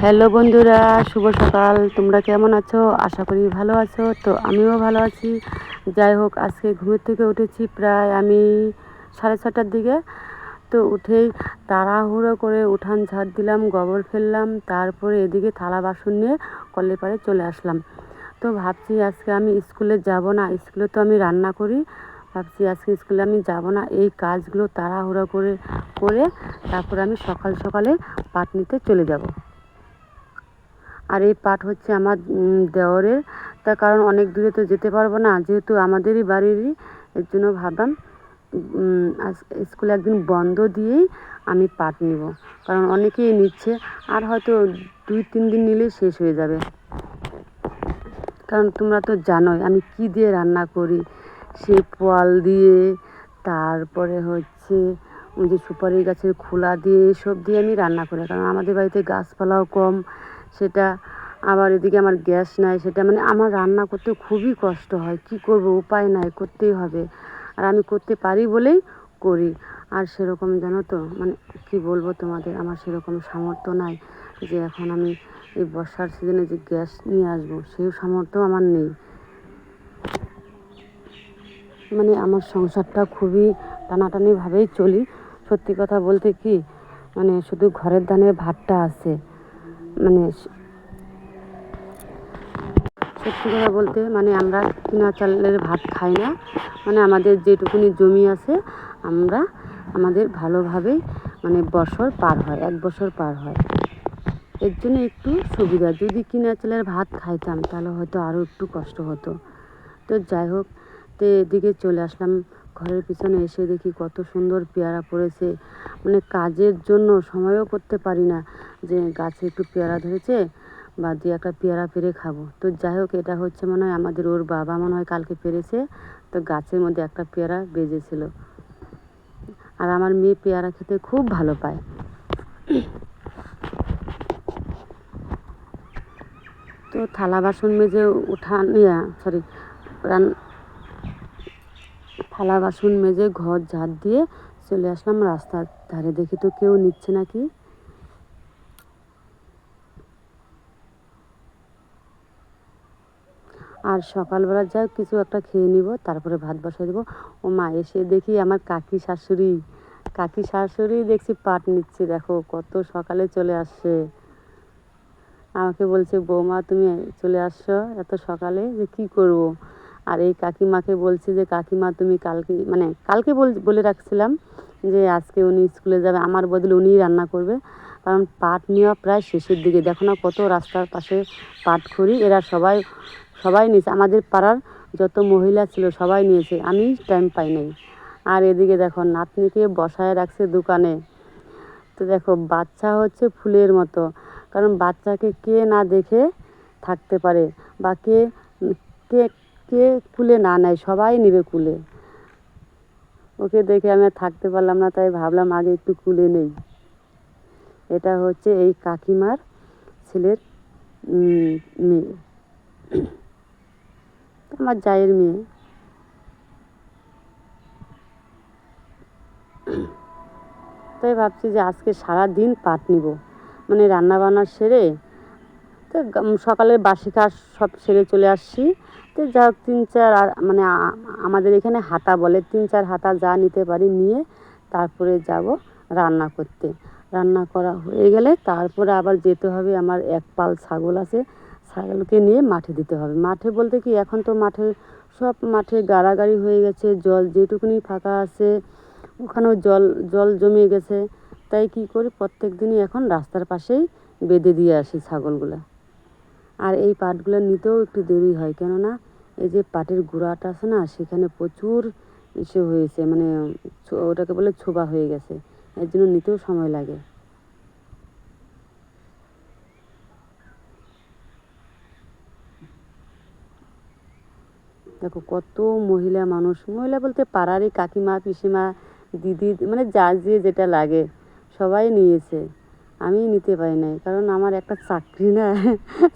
Hello বন্ধুরা, শুভ সকাল। তোমরা কেমন আছো? আশা করি ভালো আছো। তো আমিও ভালো আছি। যাই হোক, আজকে ঘুমের থেকে উঠেছি প্রায় আমি 6:30টার দিকে। তো উঠেই তাড়াহুড়ো করে উঠান ঝাড় দিলাম, গোবর ফেললাম, তারপরে এদিকে থালা বাসন নিয়ে কলের পাড়ে চলে আসলাম। তো ভাবছি আজকে আমি স্কুলে যাব না, স্কুলে তো আমি রান্না করি। ভাবছি আজকে স্কুলে আমি যাব না, এই কাজগুলো তাড়াহুড়ো করে করে তারপর আমি সকাল সকালে পাঠ নিতে চলে যাব। আর এই পাঠ হচ্ছে আমার দেওরের। তার কারণ অনেক দূরে তো যেতে পারবো না, যেহেতু আমাদেরই বাড়িরই। এর জন্য ভাবলাম স্কুলে একদিন বন্ধ দিয়েই আমি পাঠ নিব, কারণ অনেকেই নিচ্ছে। আর হয়তো 2-3 দিন নিলেই শেষ হয়ে যাবে। কারণ তোমরা তো জানোই আমি কী দিয়ে রান্না করি। সে পোয়াল দিয়ে, তারপরে হচ্ছে ওই যে সুপারি গাছের খোলা দিয়ে, এসব দিয়ে আমি রান্না করি। কারণ আমাদের বাড়িতে গাছপালাও কম, সেটা আবার এদিকে আমার গ্যাস নাই। সেটা মানে আমার রান্না করতে খুবই কষ্ট হয়। কী করব, উপায় নাই, করতেই হবে। আর আমি করতে পারি বলেই করি। আর সেরকম জানো তো, মানে কী বলবো তোমাদের, আমার সেরকম সামর্থ্য নাই যে এখন আমি এই বর্ষার সিজনে যে গ্যাস নিয়ে আসবো, সেই সামর্থ্য আমার নেই। মানে আমার সংসারটা খুবই টানাটানিভাবেই চলি। সত্যি কথা বলতে কি, মানে শুধু ঘরের ধানের ভাতটা আছে। মানে সত্যি কথা বলতে, মানে আমরা কিনা চালের ভাত খাই না। মানে আমাদের যেটুকুনি জমি আছে, আমরা আমাদের ভালোভাবেই মানে বছর পার হয়, 1 বছর পার হয়। এর জন্য একটু সুবিধা। যদি কিনা চালের ভাত খাইতাম তাহলে হয়তো আরও একটু কষ্ট হতো। তো যাই হোক, তো এদিকে চলে আসলাম। ঘরের পিছনে এসে দেখি কত সুন্দর পেয়ারা পড়েছে। মানে কাজের জন্য সময়ও করতে পারি না যে গাছে একটু পেয়ারা ধরেছে বা দিয়ে একটা পেয়ারা পেড়ে খাবো। তো যাই হোক, এটা হচ্ছে মনে হয় আমাদের ওর বাবা মনে হয় কালকে পেরেছে। তো গাছের মধ্যে একটা পেয়ারা বেজেছিল। আর আমার মেয়ে পেয়ারা খেতে খুব ভালো পায়। তো থালা বাসন মেজে রান থালা বাসন মেজে ঘর ঝাড় দিয়ে চলে আসলাম রাস্তার ধারে। দেখি তো কেউ নিচ্ছে নাকি। আর সকালবেলা যাই কিছু একটা খেয়ে নিব, তারপরে ভাত বসাই দেবো। ও মা, এসে দেখি আমার কাকি শাশুড়ি দেখছি পাট নিচ্ছে। দেখো কত সকালে চলে আসছে। আমাকে বলছে, বৌমা তুমি চলে আসছো এত সকালে, যে কী করবো। আর এই কাকিমাকে বলছি যে কাকিমা তুমি কালকে বলে রাখছিলাম যে আজকে উনি স্কুলে যাবে, আমার বদলে উনিই রান্না করবে। কারণ পাট নেওয়া প্রায় শেষের দিকে। দেখো না কত রাস্তার পাশে পাট খড়ি, এরা সবাই সবাই নিয়েছে। আমাদের পাড়ার যত মহিলা ছিল সবাই নিয়েছে, আমি টাইম পাই নাই। আর এদিকে দেখো নাতনিকে বসায় রাখছে দোকানে। তো দেখো বাচ্চা হচ্ছে ফুলের মতো। কারণ বাচ্চাকে কে না দেখে থাকতে পারে, বা কে কে কুলে না নেয়, সবাই নেবে কুলে। ওকে দেখে আমি আর থাকতে পারলাম না, তাই ভাবলাম আগে একটু কুলে নেই। এটা হচ্ছে এই কাকিমার ছেলের মেয়ে, আমার জায়ের মেয়ে। তাই ভাবছি যে আজকে সারাদিন পাট নিব, মানে রান্নাবান্না সেরে। তো সকালের বাসি কাজ সব সেরে চলে আসছি। তো যা হোক 3-4 আর মানে আমাদের এখানে হাতা বলে, 3-4 হাতা যা নিতে পারি নিয়ে তারপরে যাব রান্না করতে। রান্না করা হয়ে গেলে তারপরে আবার যেতে হবে, আমার এক পাল ছাগল আছে, ছাগলকে নিয়ে মাঠে দিতে হবে। মাঠে বলতে কি, এখন তো সব মাঠে গাড়াগাড়ি হয়ে গেছে, জল যেটুকুনি ফাঁকা আছে ওখানেও জল জল জমে গেছে। তাই কী করি, প্রত্যেক দিনই এখন রাস্তার পাশেই বেঁধে দিয়ে আসি ছাগলগুলো। আর এই পাটগুলো নিতেও একটু দেরি হয়, কেননা এই যে পাটের গোড়াটা আছে না, সেখানে প্রচুর হয়েছে, মানে ওটাকে বলে ছোবা হয়ে গেছে। এর জন্য নিতেও সময় লাগে। দেখো কত মহিলা বলতে পাড়ারই কাকিমা, পিসিমা, দিদি, মানে যার যে যেটা লাগে সবাই নিয়েছে। আমি নিতে পারি নাই, কারণ আমার একটা চাকরি না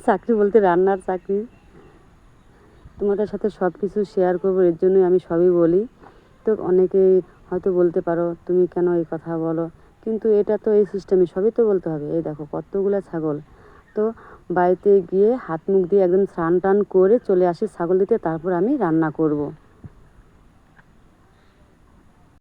চাকরি বলতে রান্নার চাকরি। তোমাদের সাথে সব কিছু শেয়ার করবো, এর জন্যই আমি সবই বলি। তো অনেকেই হয়তো বলতে পারো তুমি কেন এই কথা বলো, কিন্তু এটা তো এই সিস্টেমে সবই তো বলতে হবে। এই দেখো কতগুলো ছাগল, তো বাড়িতে গিয়ে হাত মুখ দিয়ে একদম স্নান টান করে চলে আসি ছাগল দিতে, তারপর আমি রান্না করব।